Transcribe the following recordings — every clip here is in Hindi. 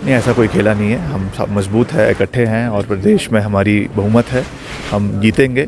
नहीं, ऐसा कोई खेला नहीं है। हम सब मजबूत है, इकट्ठे हैं और प्रदेश में हमारी बहुमत है, हम जीतेंगे।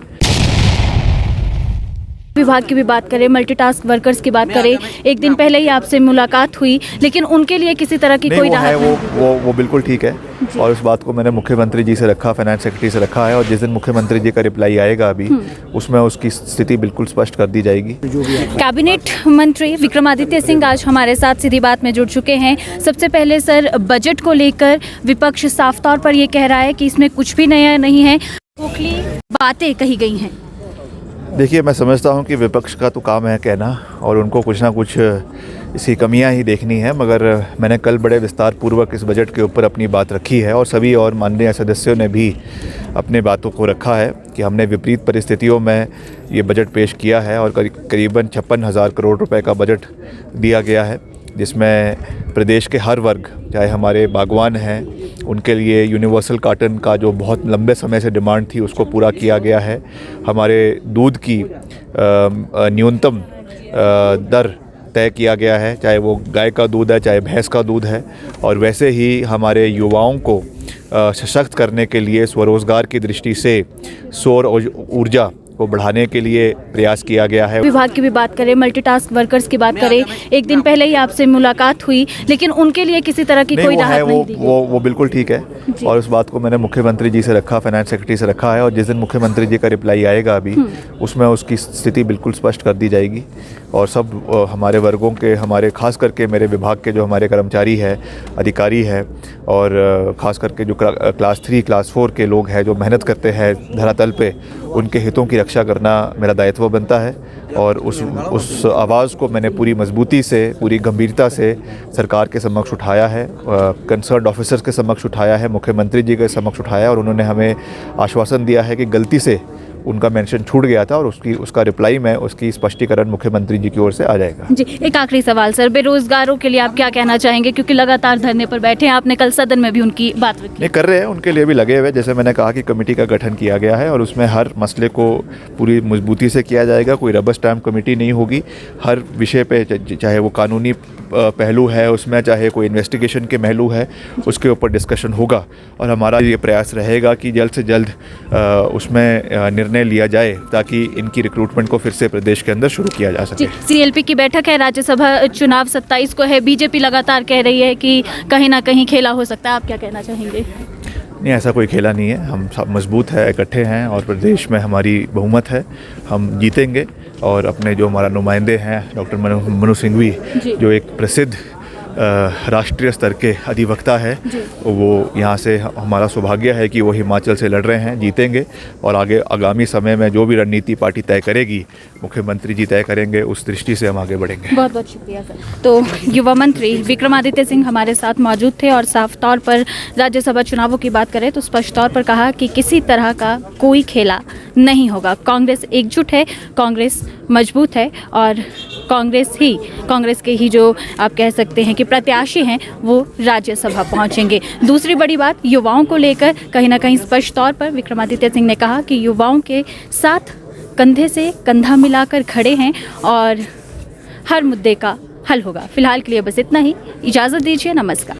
विभाग की भी बात करें, मल्टीटास्क वर्कर्स की बात करें, एक दिन पहले ही आपसे मुलाकात हुई, लेकिन उनके लिए किसी तरह की कोई राहत नहीं। वो बिल्कुल ठीक है और उस बात को मैंने मुख्यमंत्री जी से रखा, फाइनेंस सेक्रेटरी से रखा है और जिस दिन मुख्यमंत्री जी का रिप्लाई आएगा अभी उसमें उसकी स्थिति बिल्कुल स्पष्ट कर दी जाएगी। कैबिनेट मंत्री विक्रमादित्य सिंह आज हमारे साथ सीधी बात में जुड़ चुके हैं। सबसे पहले सर, बजट को लेकर विपक्ष साफ तौर पर ये कह रहा है कि इसमें कुछ भी नया नहीं है, खोखली बातें कही गई हैं। देखिए, मैं समझता हूँ कि विपक्ष का तो काम है कहना और उनको कुछ ना कुछ इसकी कमियां ही देखनी है, मगर मैंने कल बड़े विस्तार पूर्वक इस बजट के ऊपर अपनी बात रखी है और सभी और माननीय सदस्यों ने भी अपने बातों को रखा है कि हमने विपरीत परिस्थितियों में ये बजट पेश किया है और करीबन 56,000 करोड़ रुपए का बजट दिया गया है, जिसमें प्रदेश के हर वर्ग, चाहे हमारे बागवान हैं उनके लिए यूनिवर्सल कॉटन का जो बहुत लंबे समय से डिमांड थी उसको पूरा किया गया है। हमारे दूध की न्यूनतम दर तय किया गया है, चाहे वो गाय का दूध है चाहे भैंस का दूध है। और वैसे ही हमारे युवाओं को सशक्त करने के लिए स्वरोजगार की दृष्टि से सौर ऊर्जा को बढ़ाने के लिए प्रयास किया गया है। विभाग की भी बात करें, मल्टीटास्क वर्कर्स की बात करें, एक दिन पहले ही आपसे मुलाकात हुई, लेकिन उनके लिए किसी तरह की कोई राहत नहीं दी गई। वो बिल्कुल ठीक है और उस बात को मैंने मुख्यमंत्री जी से रखा, फाइनेंस सेक्रेटरी से रखा है और जिस दिन मुख्यमंत्री जी का रिप्लाई आएगा अभी उसमें उसकी स्थिति बिल्कुल स्पष्ट कर दी जाएगी। और सब हमारे वर्गों के, हमारे खास करके मेरे विभाग के जो हमारे कर्मचारी है, अधिकारी है और ख़ास करके जो क्लास 3 क्लास 4 के लोग हैं जो मेहनत करते हैं धरातल पे, उनके हितों की रक्षा करना मेरा दायित्व बनता है। और उस आवाज़ को मैंने पूरी मजबूती से, पूरी गंभीरता से सरकार के समक्ष उठाया है, कंसर्न्ड ऑफिसर्स के समक्ष उठाया है, मुख्यमंत्री जी के समक्ष उठाया है और उन्होंने हमें आश्वासन दिया है कि गलती से उनका मेंशन छूट गया था और उसका रिप्लाई में उसकी स्पष्टीकरण मुख्यमंत्री जी की ओर से आ जाएगा। जी, एक आखिरी सवाल सर, बेरोजगारों के लिए आप क्या कहना चाहेंगे, क्योंकि लगातार धरने पर बैठे हैं, आपने कल सदन में भी उनकी बात रखी। नहीं, कर रहे हैं, उनके लिए भी लगे हुए। जैसे मैंने कहा कि कमेटी का गठन किया गया है और उसमें हर मसले को पूरी मजबूती से किया जाएगा। कोई रबर स्टैम्प कमेटी नहीं होगी, हर विषय पे, चाहे वो कानूनी पहलू है उसमें, चाहे कोई इन्वेस्टिगेशन के पहलू है उसके ऊपर डिस्कशन होगा और हमारा ये प्रयास रहेगा कि जल्द से जल्द उसमें निर्णय लिया जाए ताकि इनकी रिक्रूटमेंट को फिर से प्रदेश के अंदर शुरू किया जा सके। सीएलपी की बैठक है, राज्यसभा चुनाव 27 को है, बीजेपी लगातार कह रही है कि कहीं ना कहीं खेला हो सकता है, आप क्या कहना चाहेंगे? नहीं, ऐसा कोई खेला नहीं है। हम सब मजबूत है, इकट्ठे हैं और प्रदेश में हमारी बहुमत है, हम जीतेंगे। और अपने जो हमारा नुमाइंदे हैं डॉक्टर मनु सिंघवी, जो एक प्रसिद्ध राष्ट्रीय स्तर के अधिवक्ता है, वो यहाँ से हमारा सौभाग्य है कि वो हिमाचल से लड़ रहे हैं, जीतेंगे और आगे आगामी समय में जो भी रणनीति पार्टी तय करेगी, मुख्यमंत्री जी तय करेंगे, उस दृष्टि से हम आगे बढ़ेंगे। बहुत बहुत शुक्रिया सर। तो युवा मंत्री विक्रमादित्य सिंह हमारे साथ मौजूद थे और साफ तौर पर राज्यसभा चुनावों की बात करें तो स्पष्ट तौर पर कहा कि किसी तरह का कोई खेला नहीं होगा। कांग्रेस एकजुट है, कांग्रेस मजबूत है और कांग्रेस के ही जो आप कह सकते हैं कि प्रत्याशी हैं वो राज्यसभा पहुंचेंगे। दूसरी बड़ी बात युवाओं को लेकर कहीं ना कहीं स्पष्ट तौर पर विक्रमादित्य सिंह ने कहा कि युवाओं के साथ कंधे से कंधा मिलाकर खड़े हैं और हर मुद्दे का हल होगा। फिलहाल के लिए बस इतना ही, इजाज़त दीजिए, नमस्कार।